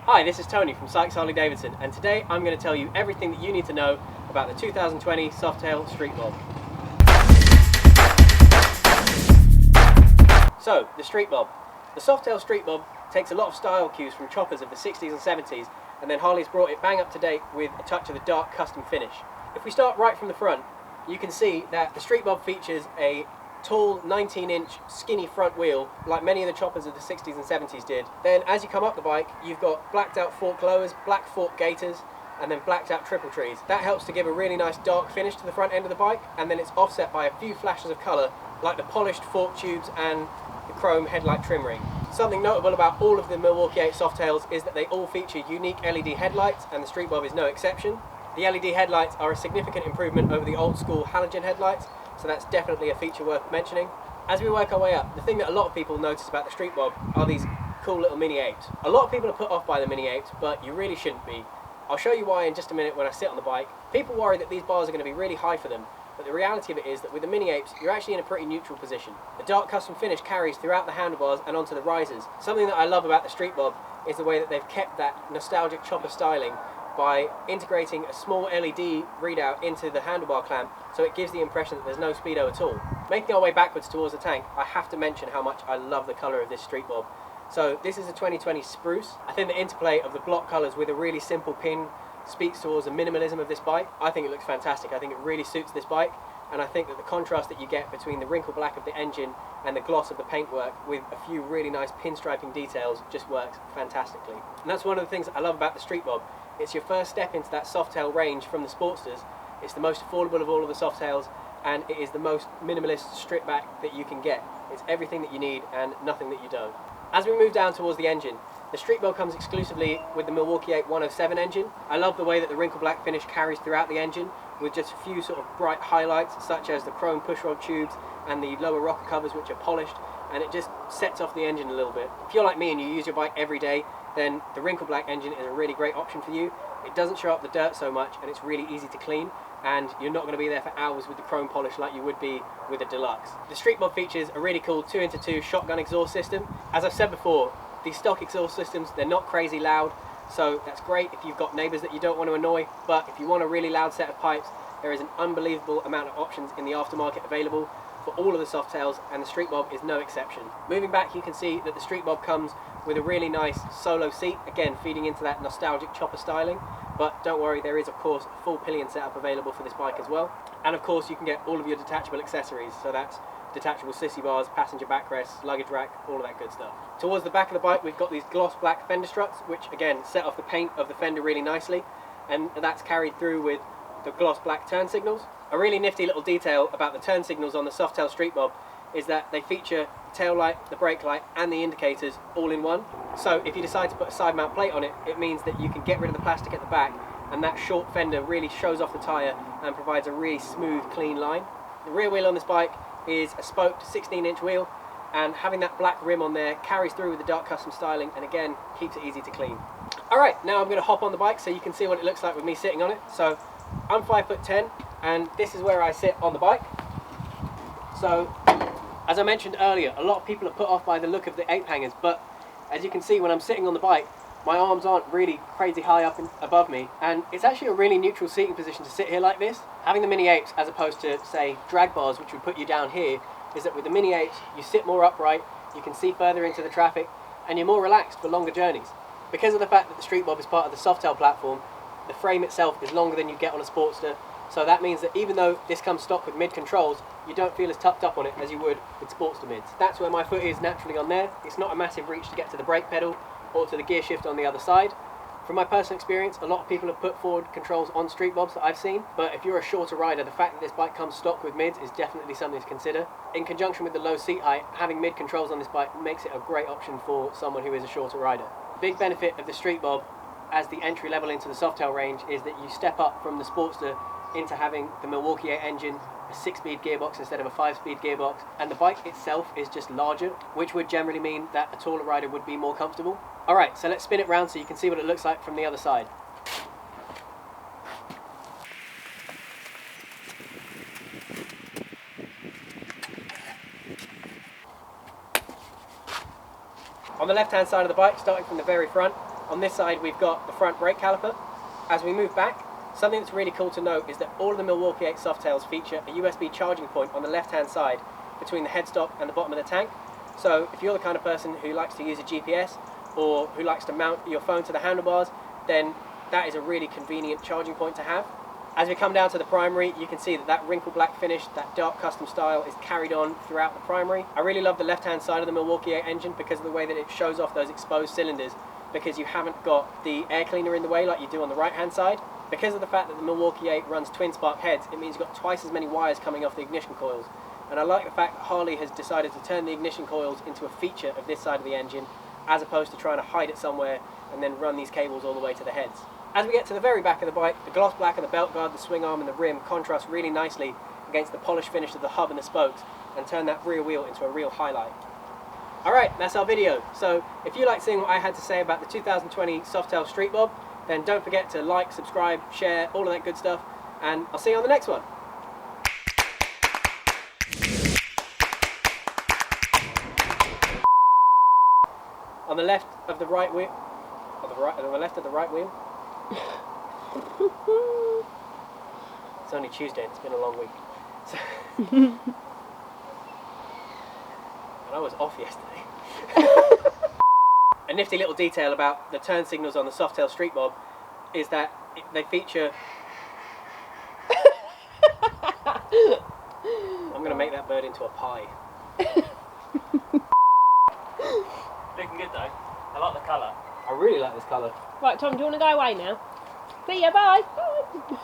Hi, this is Tony from Sykes Harley-Davidson, and today I'm going to tell you everything that you need to know about the 2020 Softail Street Bob. So, the Street Bob. The Softail Street Bob takes a lot of style cues from choppers of the 60s and 70s, and then Harley's brought it bang up to date with a touch of the dark custom finish. If we start right from the front, you can see that the Street Bob features a tall 19-inch skinny front wheel like many of the choppers of the 60s and 70s did. Then as you come up the bike, you've got blacked out fork lowers, black fork gaiters, and then blacked out triple trees. That helps to give a really nice dark finish to the front end of the bike, and then it's offset by a few flashes of colour like the polished fork tubes and the chrome headlight trim ring. Something notable about all of the Milwaukee Eight Softails is that they all feature unique LED headlights, and the Street Bob is no exception. The LED headlights are a significant improvement over the old school halogen headlights, so that's definitely a feature worth mentioning. As we work our way up, the thing that a lot of people notice about the Street Bob are these cool little mini apes. A lot of people are put off by the mini apes, but you really shouldn't be. I'll show you why in just a minute when I sit on the bike. People worry that these bars are going to be really high for them, but the reality of it is that with the mini apes, you're actually in a pretty neutral position. The dark custom finish carries throughout the handlebars and onto the risers. Something that I love about the Street Bob is the way that they've kept that nostalgic chopper styling by integrating a small LED readout into the handlebar clamp, so it gives the impression that there's no speedo at all. Making our way backwards towards the tank, I have to mention how much I love the colour of this Street Bob. So this is a 2020 Spruce. I think the interplay of the block colours with a really simple pin speaks towards the minimalism of this bike. I think it looks fantastic. I think it really suits this bike, and I think that the contrast that you get between the wrinkle black of the engine and the gloss of the paintwork with a few really nice pinstriping details just works fantastically. And that's one of the things that I love about the Street Bob. It's your first step into that Softail range from the Sportsters. It's the most affordable of all of the Softails, and it is the most minimalist strip back that you can get. It's everything that you need and nothing that you don't. As we move down towards the engine, the Street Bob comes exclusively with the Milwaukee Eight 107 engine. I love the way that the wrinkle black finish carries throughout the engine with just a few sort of bright highlights such as the chrome pushrod tubes and the lower rocker covers, which are polished, and it just sets off the engine a little bit. If you're like me and you use your bike every day, then the wrinkle black engine is a really great option for you. It doesn't show up the dirt so much, and it's really easy to clean, and you're not going to be there for hours with the chrome polish like you would be with a Deluxe. The Street Bob features a really cool 2x2 shotgun exhaust system. As I've said before, these stock exhaust systems, they're not crazy loud, so that's great if you've got neighbours that you don't want to annoy, but if you want a really loud set of pipes, there is an unbelievable amount of options in the aftermarket available for all of the Softails, and the Street Bob is no exception. Moving back, you can see that the Street Bob comes with a really nice solo seat, again feeding into that nostalgic chopper styling, but don't worry, there is of course a full pillion setup available for this bike as well, and of course you can get all of your detachable accessories, so that's detachable sissy bars, passenger backrests, luggage rack, all of that good stuff. Towards the back of the bike we've got these gloss black fender struts, which again set off the paint of the fender really nicely, and that's carried through with the gloss black turn signals. A really nifty little detail about the turn signals on the Softail Street Bob is that they feature the tail light, the brake light and the indicators all in one. So if you decide to put a side mount plate on it, it means that you can get rid of the plastic at the back, and that short fender really shows off the tyre and provides a really smooth, clean line. The rear wheel on this bike is a spoked 16-inch wheel, and having that black rim on there carries through with the dark custom styling and again keeps it easy to clean. Alright, now I'm going to hop on the bike so you can see what it looks like with me sitting on it. So I'm 5'10", and this is where I sit on the bike. So as I mentioned earlier, a lot of people are put off by the look of the ape hangers, but as you can see when I'm sitting on the bike, my arms aren't really crazy high up above me, and it's actually a really neutral seating position to sit here like this. Having the mini apes as opposed to, say, drag bars, which would put you down here, is that with the mini apes you sit more upright, you can see further into the traffic, and you're more relaxed for longer journeys. Because of the fact that the Street Bob is part of the Softail platform, the frame itself is longer than you get on a Sportster, so that means that even though this comes stock with mid controls, you don't feel as tucked up on it as you would with Sportster mids. That's where my foot is naturally on there. It's not a massive reach to get to the brake pedal or to the gear shift on the other side. From my personal experience, a lot of people have put forward controls on Street Bobs that I've seen, but if you're a shorter rider, the fact that this bike comes stock with mids is definitely something to consider. In conjunction with the low seat height, having mid controls on this bike makes it a great option for someone who is a shorter rider. Big benefit of the Street Bob as the entry level into the Softail range is that you step up from the Sportster into having the Milwaukee Eight engine, a 6-speed gearbox instead of a 5-speed gearbox, and the bike itself is just larger, which would generally mean that a taller rider would be more comfortable. Alright, so let's spin it round so you can see what it looks like from the other side. On the left hand side of the bike, starting from the very front, On this side we've got the front brake caliper. As we move back, something that's really cool to note is that all of the Milwaukee 8 Softails feature a USB charging point on the left hand side between the headstock and the bottom of the tank. So if you're the kind of person who likes to use a GPS or who likes to mount your phone to the handlebars, then that is a really convenient charging point to have. As we come down to the primary, you can see that that wrinkle black finish, that dark custom style is carried on throughout the primary. I really love the left hand side of the Milwaukee 8 engine because of the way that it shows off those exposed cylinders, because you haven't got the air cleaner in the way like you do on the right hand side. Because of the fact that the Milwaukee 8 runs twin spark heads, it means you've got twice as many wires coming off the ignition coils. And I like the fact that Harley has decided to turn the ignition coils into a feature of this side of the engine, as opposed to trying to hide it somewhere and then run these cables all the way to the heads. As we get to the very back of the bike, the gloss black of the belt guard, the swing arm and the rim contrast really nicely against the polished finish of the hub and the spokes and turn that rear wheel into a real highlight. Alright, that's our video. So if you like seeing what I had to say about the 2020 Softail Street Bob, then don't forget to like, subscribe, share, all of that good stuff, and I'll see you on the next one. On the left of the right wheel, on the left of the right wheel. It's only Tuesday and it's been a long week. So and I was off yesterday. A nifty little detail about the turn signals on the Softail Street Bob is that they feature... I'm going to make that bird into a pie. Looking good though. I like the colour. I really like this colour. Right, Tom, do you want to go away now? See ya, bye. Bye.